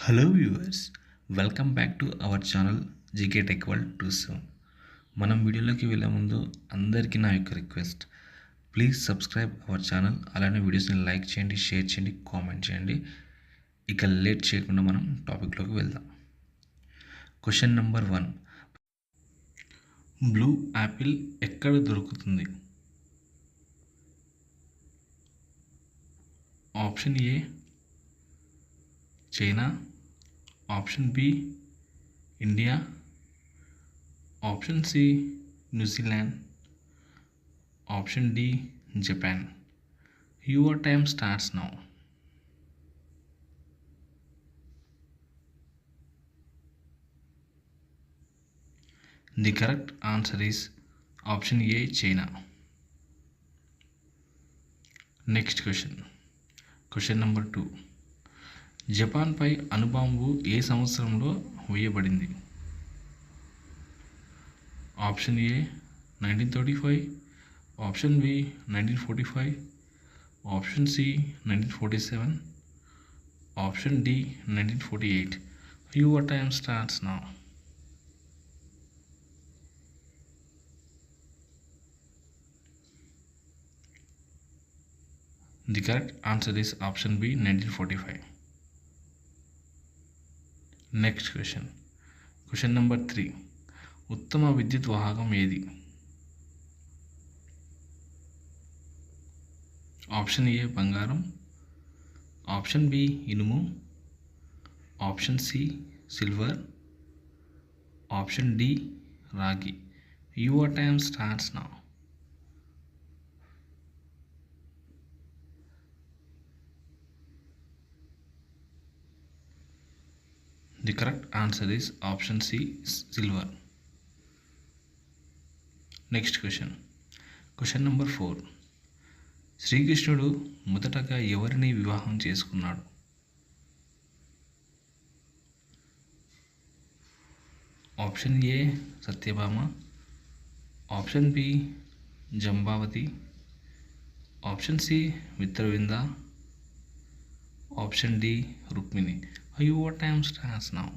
Hello viewers, welcome back to our channel GK tech world 27. మనం వీడియోలోకి వెళ్ళే ముందు అందరికీ నా యొక్క request, please subscribe our channel. అలానే వీడియోస్ని లైక్ చేయండి, షేర్ చేయండి, కామెంట్ చేయండి. ఇక లేట్ చేయకుండా మనం టాపిక్లోకి వెళ్దాం. క్వశ్చన్ నెంబర్ 1, బ్లూ యాపిల్ ఎక్కడ దొరుకుతుంది? Option A China, option B India, option C New Zealand, option D Japan. Your time starts now. The correct answer is option A China. Next question number 2, జపాన్పై అణుబాంబు ఏ సంవత్సరంలో వేయబడింది? Option A 1935, option B 1945, option C 1947, option D 1948. Your time starts now. The correct answer is option B 1945. Next question number 3, ఉత్తమ విద్యుత్ వాహకం ఏది? Option A బంగారం, ఆప్షన్ బి ఇనుము, option C silver, option D రాగి. Your time starts now. The correct answer is option C silver. Next question number 4, శ్రీకృష్ణుడు మొదటగా ఎవరిని వివాహం చేసుకున్నాడు? Option A Satyabhama, option B Jambavati, option C Mitravinda, option D Rukmini. Your time starts now.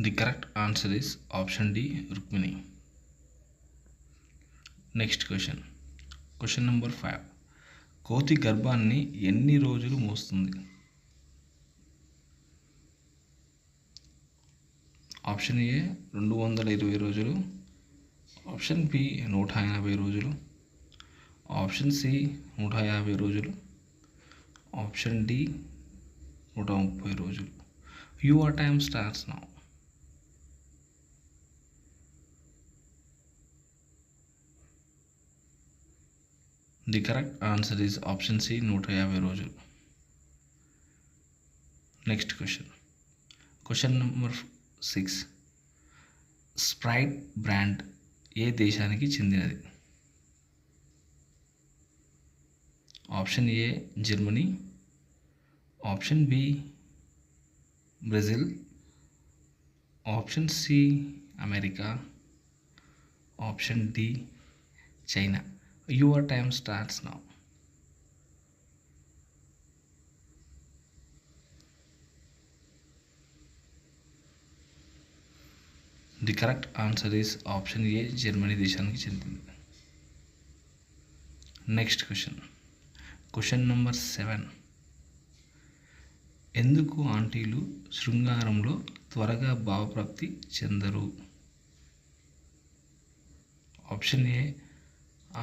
The correct answer is option D Rukmini. Next question number 5, కోతి గర్భాన్ని ఎన్ని రోజులు మోస్తుంది? Option A 220 రోజులు, ఆప్షన్ బి 180 రోజులు, ఆప్షన్ సి 150 రోజులు, ఆప్షన్ డి 130 రోజులు. Your time starts now. The correct answer is option C 150 రోజులు. Next question number 6, Sprite brand ఏ దేశానికి చెందినది? Option A Germany, option B Brazil, option C America, option D China. Your time starts now. The correct answer is option A Germany దేశానికి చెందింది. Next question number 7, ఎందుకు ఆంటీలు శృంగారంలో త్వరగా భావప్రాప్తి చెందరు? Option A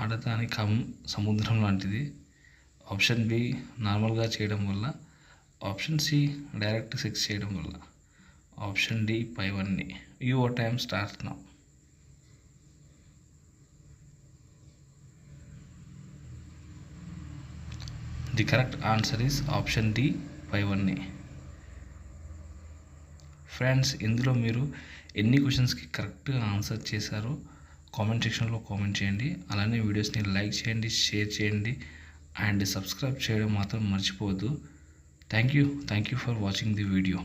ఆడదాని కామం సముద్రం లాంటిది, ఆప్షన్ బి నార్మల్గా చేయడం వల్ల, ఆప్షన్ సి డైరెక్ట్ సెక్స్ చేయడం వల్ల, ఆప్షన్ డి పైవన్నీ. Your time starts now. The correct answer is option D పైవన్నీ. ఫ్రెండ్స్, ఇందులో మీరు ఎన్ని క్వశ్చన్స్కి కరెక్ట్గా ఆన్సర్ చేశారో కామెంట్ సెక్షన్లో కామెంట్ చేయండి. అలానే వీడియోస్ని లైక్ చేయండి, షేర్ చేయండి అండ్ సబ్స్క్రైబ్ చేయడం మాత్రం మర్చిపోవద్దు. Thank you for watching the video.